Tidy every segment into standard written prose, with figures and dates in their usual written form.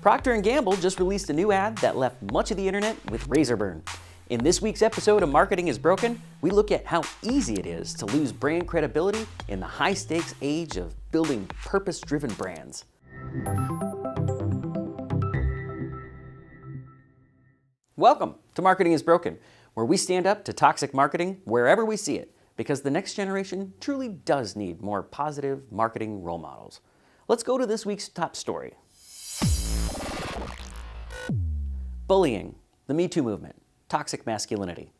Procter Gamble just released a new ad that left much of the internet with razor burn. In this week's episode of Marketing is Broken, we look at how easy it is to lose brand credibility in the high-stakes age of building purpose-driven brands. Welcome to Marketing is Broken, where we stand up to toxic marketing wherever we see it, because the next generation truly does need more positive marketing role models. Let's go to this week's top story. Bullying, the Me Too movement, toxic masculinity.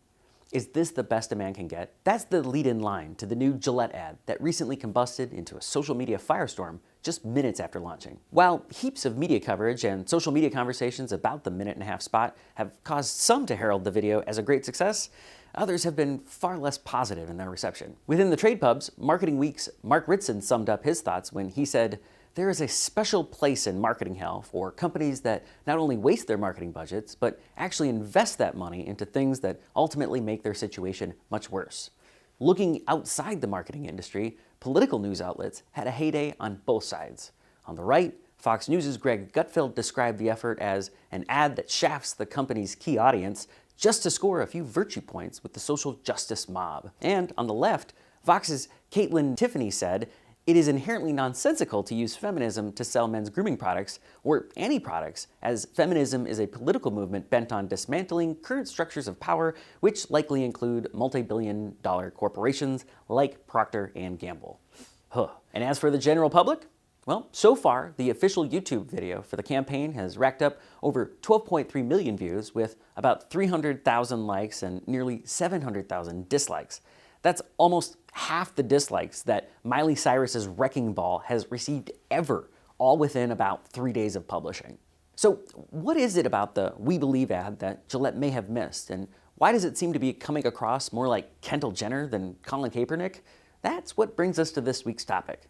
Is this the best a man can get? That's the lead-in line to the new Gillette ad that recently combusted into a social media firestorm just minutes after launching. While heaps of media coverage and social media conversations about the minute-and-a-half spot have caused some to herald the video as a great success, others have been far less positive in their reception. Within the trade pubs, Marketing Week's Mark Ritson summed up his thoughts when he said, "There is a special place in marketing hell for companies that not only waste their marketing budgets, but actually invest that money into things that ultimately make their situation much worse." Looking outside the marketing industry, political news outlets had a heyday on both sides. On the right, Fox News' Greg Gutfeld described the effort as an ad that shafts the company's key audience just to score a few virtue points with the social justice mob. And on the left, Vox's Caitlin Tiffany said, "It is inherently nonsensical to use feminism to sell men's grooming products or any products, as feminism is a political movement bent on dismantling current structures of power, which likely include multi-billion-dollar corporations like Procter Gamble." And as for the general public, well, so far, the official YouTube video for the campaign has racked up over 12.3 million views with about 300,000 likes and nearly 700,000 dislikes. That's almost half the dislikes that Miley Cyrus's Wrecking Ball has received ever, all within about 3 days of publishing. So what is it about the We Believe ad that Gillette may have missed, and why does it seem to be coming across more like Kendall Jenner than Colin Kaepernick? That's what brings us to this week's topic.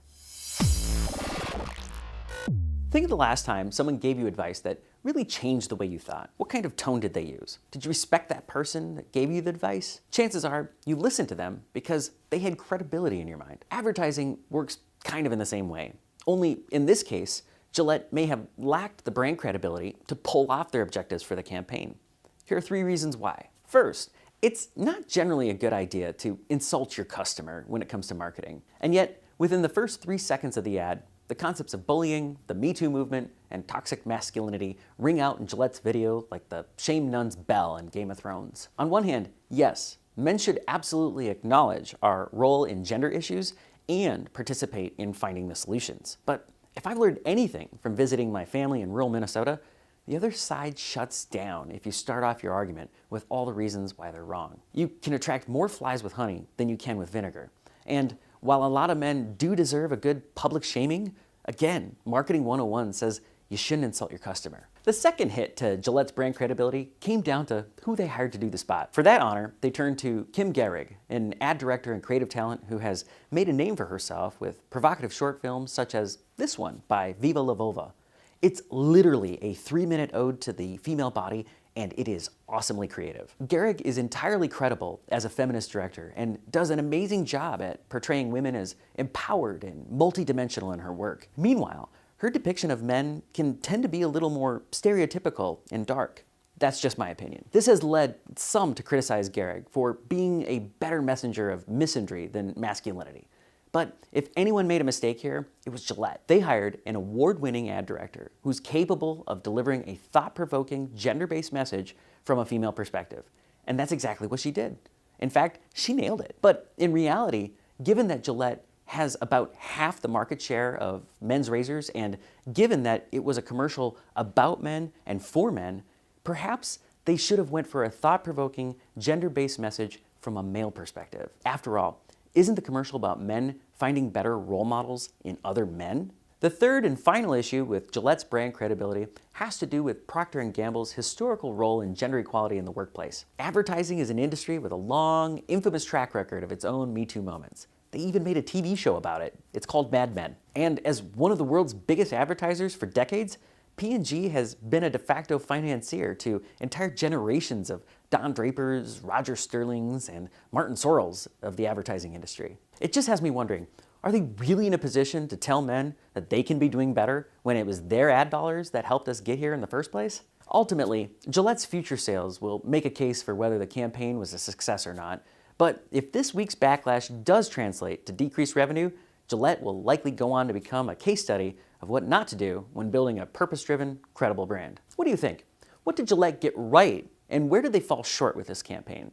Think of the last time someone gave you advice that really changed the way you thought. What kind of tone did they use? Did you respect that person that gave you the advice? Chances are you listened to them because they had credibility in your mind. Advertising works kind of in the same way. Only in this case, Gillette may have lacked the brand credibility to pull off their objectives for the campaign. Here are 3 reasons why. First, it's not generally a good idea to insult your customer when it comes to marketing. And yet, within the first 3 seconds of the ad, the concepts of bullying, the Me Too movement, and toxic masculinity ring out in Gillette's video like the Shame Nun's bell in Game of Thrones. On one hand, yes, men should absolutely acknowledge our role in gender issues and participate in finding the solutions. But if I've learned anything from visiting my family in rural Minnesota, the other side shuts down if you start off your argument with all the reasons why they're wrong. You can attract more flies with honey than you can with vinegar. And while a lot of men do deserve a good public shaming, again, Marketing 101 says you shouldn't insult your customer. The second hit to Gillette's brand credibility came down to who they hired to do the spot. For that honor, they turned to Kim Gehrig, an ad director and creative talent who has made a name for herself with provocative short films such as this one by Viva La Vulva. It's literally a 3-minute ode to the female body, and it is awesomely creative. Gehrig is entirely credible as a feminist director and does an amazing job at portraying women as empowered and multidimensional in her work. Meanwhile, her depiction of men can tend to be a little more stereotypical and dark. That's just my opinion. This has led some to criticize Gehrig for being a better messenger of misandry than masculinity. But if anyone made a mistake here, it was Gillette. They hired an award-winning ad director who's capable of delivering a thought-provoking, gender-based message from a female perspective. And that's exactly what she did. In fact, she nailed it. But in reality, given that Gillette has about half the market share of men's razors, and given that it was a commercial about men and for men, perhaps they should have went for a thought-provoking, gender-based message from a male perspective. After all, isn't the commercial about men finding better role models in other men? The third and final issue with Gillette's brand credibility has to do with Procter & Gamble's historical role in gender equality in the workplace. Advertising is an industry with a long, infamous track record of its own Me Too moments. They even made a TV show about it. It's called Mad Men. And as one of the world's biggest advertisers for decades, P&G has been a de facto financier to entire generations of Don Drapers, Roger Sterlings, and Martin Sorrells of the advertising industry. It just has me wondering, Are they really in a position to tell men that they can be doing better when it was their ad dollars that helped us get here in the first place? Ultimately, Gillette's future sales will make a case for whether the campaign was a success or not. But if this week's backlash does translate to decreased revenue, Gillette will likely go on to become a case study of what not to do when building a purpose-driven, credible brand. What do you think? What did Gillette get right, and where did they fall short with this campaign?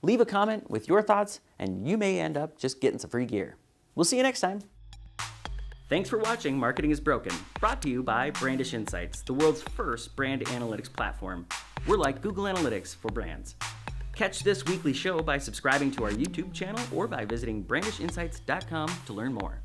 Leave a comment with your thoughts, and you may end up just getting some free gear. We'll see you next time. Thanks for watching Marketing is Broken, brought to you by Brandish Insights, the world's first brand analytics platform. We're like Google Analytics for brands. Catch this weekly show by subscribing to our YouTube channel or by visiting brandishinsights.com to learn more.